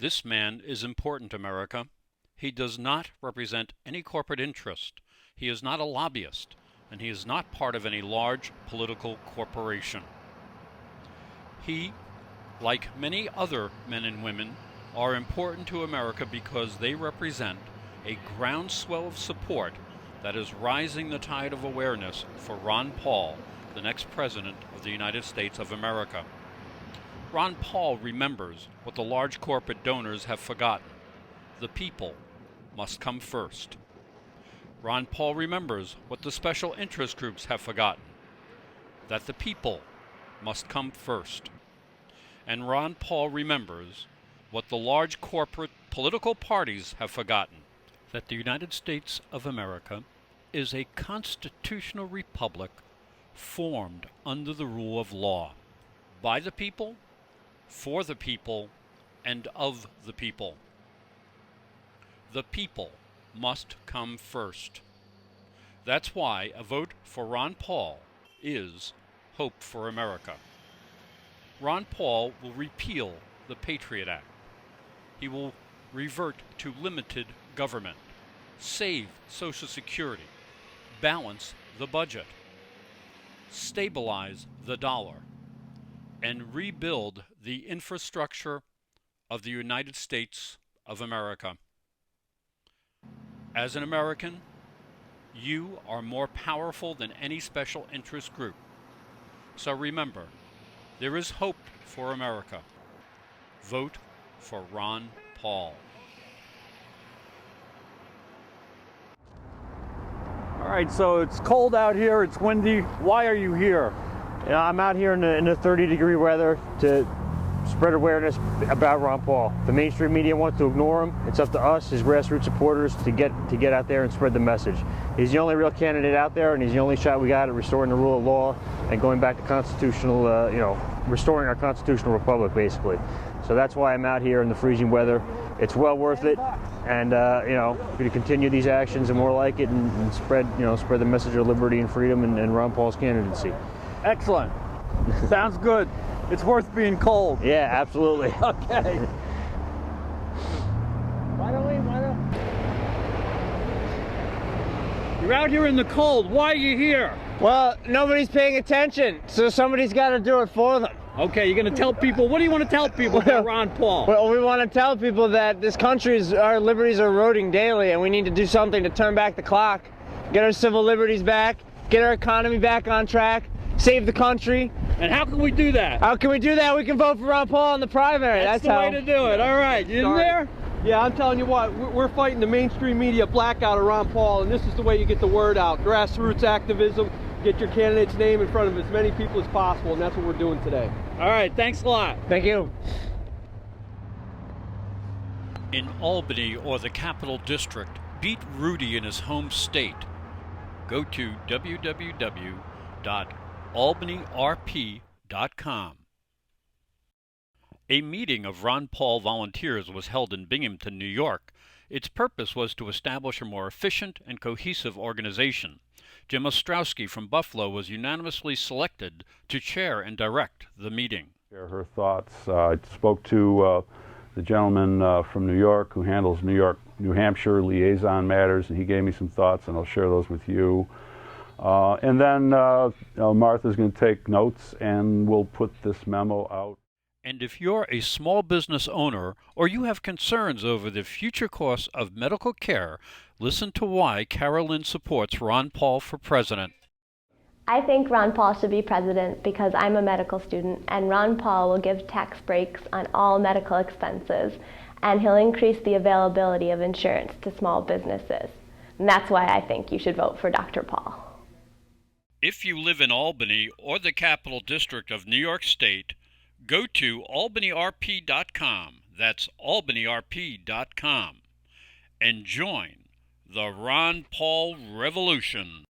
This man is important, America. He does not represent any corporate interest. He is not a lobbyist, and he is not part of any large political corporation. He, like many other men and women, are important to America because they represent a groundswell of support that is rising the tide of awareness for Ron Paul, the next President of the United States of America. Ron Paul remembers what the large corporate donors have forgotten. The people must come first. Ron Paul remembers what the special interest groups have forgotten, that the people must come first. And Ron Paul remembers what the large corporate political parties have forgotten, that the United States of America is a constitutional republic formed under the rule of law, by the people, for the people, and of the people. The people must come first. That's why a vote for Ron Paul is hope for America. Ron Paul will repeal the Patriot Act. He will revert to limited government, save Social Security, balance the budget, stabilize the dollar, and rebuild the infrastructure of the United States of America. As an American, you are more powerful than any special interest group. So remember, there is hope for America. Vote for Ron Paul. All right, so it's cold out here, it's windy. Why are you here? I'm out here in the 30-degree weather to spread awareness about Ron Paul. The mainstream media wants to ignore him. It's up to us, his grassroots supporters, to get out there and spread the message. He's the only real candidate out there, and he's the only shot we got at restoring the rule of law and going back to constitutional, restoring our constitutional republic, basically. So that's why I'm out here in the freezing weather. It's well worth it, and we're going to continue these actions and more like it, and spread the message of liberty and freedom and Ron Paul's candidacy. Excellent. Sounds good. It's worth being cold. Yeah, absolutely. Okay. Why don't we? You're out here in the cold. Why are you here? Well, nobody's paying attention, so somebody's got to do it for them. Okay, you're going to tell people. What do you want to tell people about Ron Paul? Well, we want to tell people that this country's, our liberties are eroding daily, and we need to do something to turn back the clock, get our civil liberties back, get our economy back on track, save the country. And how can we do that? How can we do that? We can vote for Ron Paul in the primary. That's the way to do it. All right, you in there? Yeah, I'm telling you what, we're fighting the mainstream media blackout of Ron Paul, and this is the way you get the word out. Grassroots activism, get your candidate's name in front of as many people as possible, and that's what we're doing today. All right, thanks a lot. Thank you. In Albany or the Capital District, beat Rudy in his home state. Go to www.albanyrp.com. A meeting of Ron Paul volunteers was held in Binghamton, New York. Its purpose was to establish a more efficient and cohesive organization. Jim Ostrowski from Buffalo was unanimously selected to chair and direct the meeting. Share her thoughts. I spoke to the gentleman from New York who handles New Hampshire liaison matters, and he gave me some thoughts, and I'll share those with you. And then Martha's going to take notes, and we'll put this memo out. And if you're a small business owner or you have concerns over the future costs of medical care, listen to why Carolyn supports Ron Paul for president. I think Ron Paul should be president because I'm a medical student, and Ron Paul will give tax breaks on all medical expenses, and he'll increase the availability of insurance to small businesses. And that's why I think you should vote for Dr. Paul. If you live in Albany or the Capital District of New York State, go to albanyrp.com, that's albanyrp.com, and join the Ron Paul Revolution.